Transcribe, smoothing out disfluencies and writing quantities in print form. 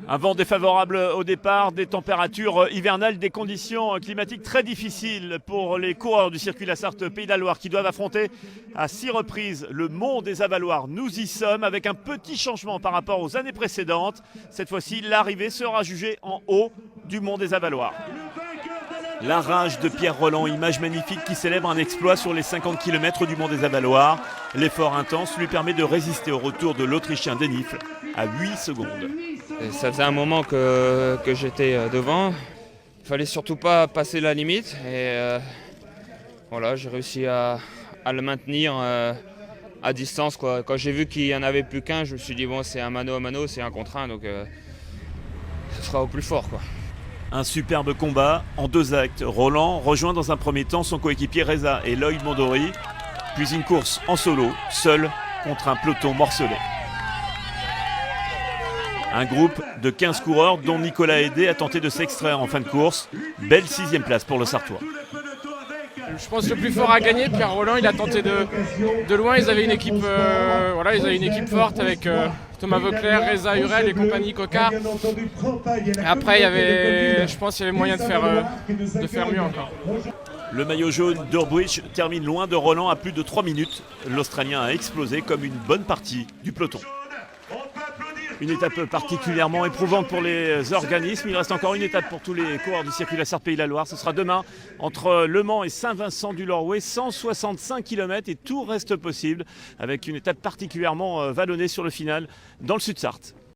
Un vent défavorable au départ, des températures hivernales, des conditions climatiques très difficiles pour les coureurs du circuit La Sarthe Pays de la Loire qui doivent affronter à 6 reprises le Mont des Avaloirs. Nous y sommes avec un petit changement par rapport aux années précédentes. Cette fois-ci, l'arrivée sera jugée en haut du Mont des Avaloirs. La rage de Pierre Rolland, image magnifique qui célèbre un exploit sur les 50 km du Mont des Avaloirs. L'effort intense lui permet de résister au retour de l'Autrichien Denifl à 8 secondes. Et ça faisait un moment que j'étais devant. Il fallait surtout pas passer la limite. Et voilà, j'ai réussi à le maintenir à distance, quoi. Quand j'ai vu qu'il n'y en avait plus qu'un, je me suis dit bon, c'est un mano à mano, c'est un contre un, donc ce sera au plus fort, quoi. Un superbe combat en 2 actes. Rolland rejoint dans un premier temps son coéquipier Reza et Lloyd Mondori, puis une course en solo, seul contre un peloton morcelé. Un groupe de 15 coureurs dont Nicolas Hédé a tenté de s'extraire en fin de course. Belle 6e place pour le Sartois. Je pense que le plus fort a gagné. Pierre Rolland, il a tenté de loin. Ils avaient une équipe, ils avaient une équipe forte avec Thomas Vauclair, Reza Hurel et compagnie Cocard. Après, je pense qu'il y avait moyen de faire mieux encore. Le maillot jaune d'Urbridge termine loin de Rolland à plus de 3 minutes. L'Australien a explosé comme une bonne partie du peloton. Une étape particulièrement éprouvante pour les organismes. Il reste encore une étape pour tous les coureurs du circuit La Sarthe Pays de la Loire. Ce sera demain entre Le Mans et Saint-Vincent-du-Lorouet, 165 km et tout reste possible avec une étape particulièrement vallonnée sur le final dans le Sud-Sarthe.